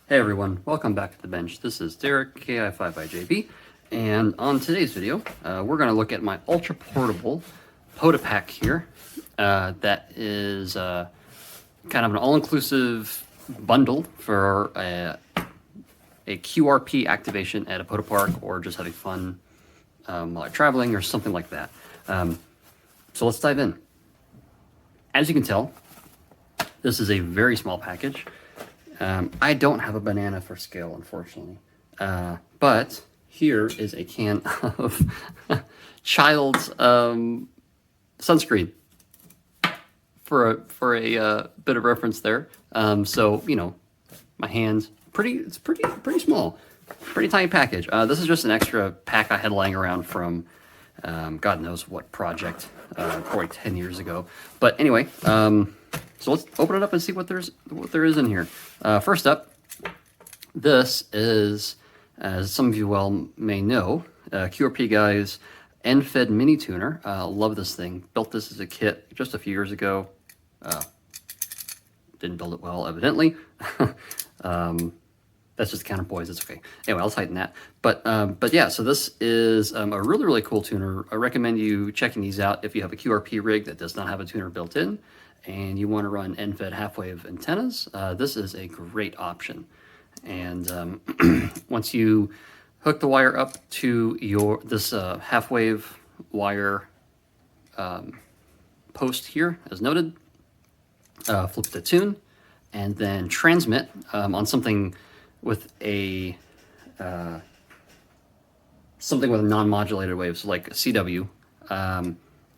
Hey everyone, welcome back to the bench. This is Derek, KI5IJB, and on today's video, we're going to look at my ultra portable POTA pack here. That is kind of an all-inclusive bundle for a QRP activation at a POTA park, or just having fun while you're traveling or something like that. So let's dive in. As you can tell, this is a very small package. I don't have a banana for scale, unfortunately. But here is a can of child's sunscreen for a bit of reference there. So you know, my hands it's pretty small, pretty tiny package. This is just an extra pack I had lying around from God knows what project, probably 10 years ago. But anyway, so let's open it up and see what there is in here. First up, this is, as some of you well may know, QRPGuys EFHW mini tuner. Love this thing. Built this as a kit just a few years ago. Didn't build it well, evidently. That's just counterpoise. It's okay. Anyway, I'll tighten that. But yeah, so this is a really cool tuner. I recommend you checking these out if you have a QRP rig that does not have a tuner built in, and you want to run end-fed half-wave antennas. This is a great option. And once you hook the wire up to this half-wave wire post here, as noted, flip the tune, and then transmit on something with a non-modulated wave, so like a CW.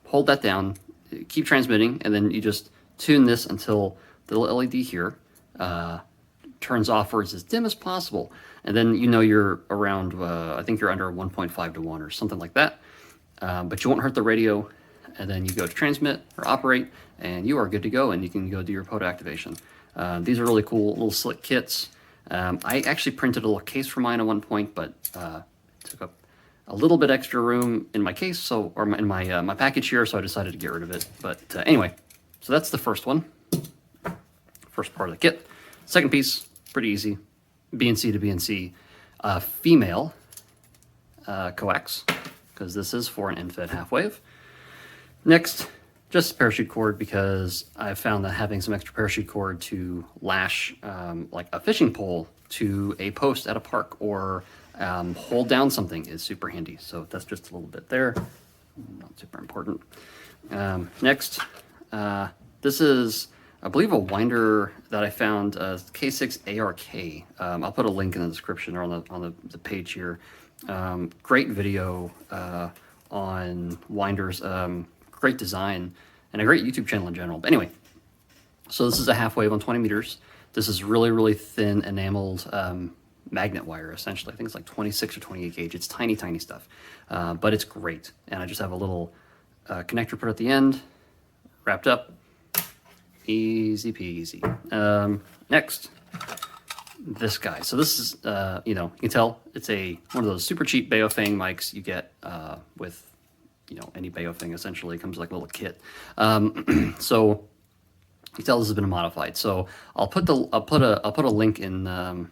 Hold that down, keep transmitting, and then you just tune this until the little LED here turns off or is as dim as possible. And then you know you're around, I think you're under 1.5 to 1 or something like that. But you won't hurt the radio. And then you go to transmit or operate, and you are good to go, and you can go do your POTA activation. These are really cool little slick kits. I actually printed a little case for mine at one point, but it took up a little bit extra room in my case, or in my package here, so I decided to get rid of it. But anyway, so that's the first one, first part of the kit. Second piece, pretty easy, BNC to BNC, female coax, because this is for an end-fed half-wave. Next, just parachute cord, because I've found that having some extra parachute cord to lash like a fishing pole to a post at a park, or hold down something, is super handy. So that's just a little bit there, not super important. Next, this is, I believe, a winder that I found, K6 ARK. I'll put a link in the description or on the page here. Great video on winders. Great design, and a great YouTube channel in general. But anyway, so this is a half wave on 20 meters. This is really thin enameled magnet wire, essentially. I think it's like 26 or 28 gauge. It's tiny stuff, but it's great. And I just have a little connector put at the end, wrapped up, easy peasy. Next, this guy. So this is, you can tell it's one of those super cheap Baofeng mics you get with, any Baofeng. Essentially comes like a little kit. So you can tell this has been modified. So I'll put a link in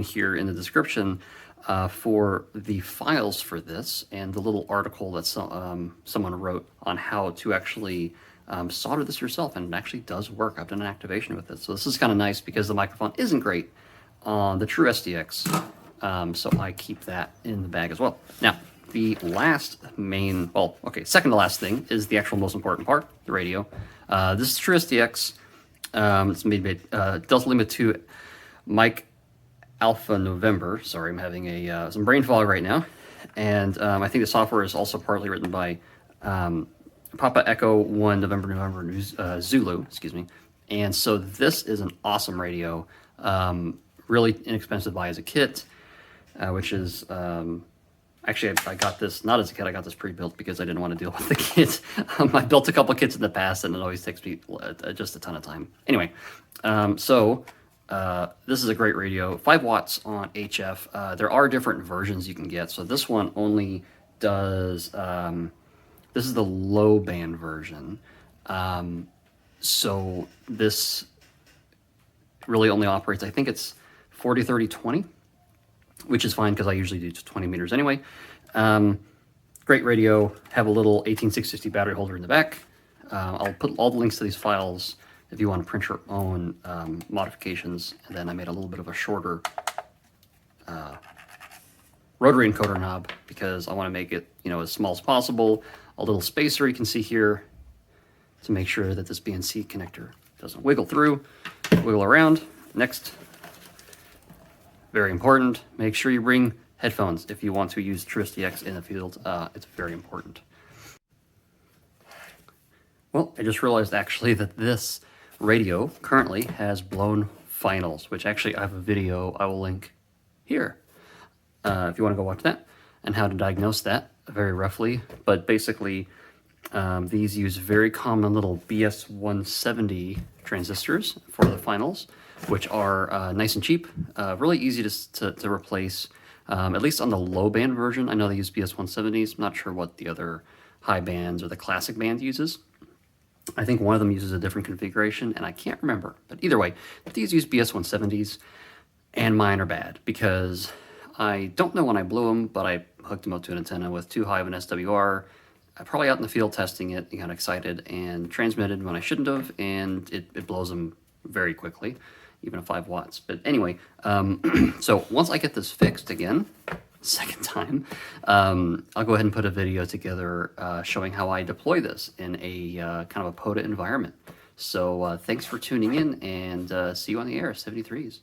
here in the description for the files for this, and the little article that someone wrote on how to actually solder this yourself, and it actually does work. I've done an activation with it. So this is kind of nice because the microphone isn't great on the true SDX. So I keep that in the bag as well. Now, the second to last thing is the actual most important part, the radio. This is true SDX. It's made Delta Lima 2 Mike Alpha November. Sorry, I'm having some brain fog right now. And I think the software is also partly written by Papa Echo 1 November Zulu, excuse me. And so this is an awesome radio. Really inexpensive to buy as a kit, which is... Actually, I got this, not as a kit, I got this pre-built because I didn't want to deal with the kit. I built a couple kits in the past, and it always takes me just a ton of time. Anyway, so this is a great radio, 5 watts on HF. There are different versions you can get. So this one only does, this is the low band version. So this really only operates, I think it's 40, 30, 20, which is fine because I usually do 20 meters anyway. Great radio, have a little 18660 battery holder in the back. I'll put all the links to these files if you want to print your own modifications. And then I made a little bit of a shorter rotary encoder knob because I want to make it, as small as possible. A little spacer you can see here to make sure that this BNC connector doesn't wiggle through, wiggle around. Next, very important, make sure you bring headphones if you want to use uSDX in the field. It's very important. Well, I just realized actually that this radio currently has blown finals, which actually I have a video I will link here if you want to go watch that, and how to diagnose that very roughly. But basically, these use very common little BS170 transistors for the finals, which are nice and cheap, really easy to replace, at least on the low band version. I know they use BS170s. I'm not sure what the other high bands or the classic band uses. I think one of them uses a different configuration, and I can't remember. But either way, these use BS170s, and mine are bad because I don't know when I blew them, but I hooked them up to an antenna with too high of an SWR. I'm probably out in the field testing it, got excited, and transmitted when I shouldn't have, and it blows them very quickly, even at 5 watts. But anyway, so once I get this fixed again, second time, I'll go ahead and put a video together showing how I deploy this in a kind of a POTA environment. So thanks for tuning in, and see you on the air, 73s.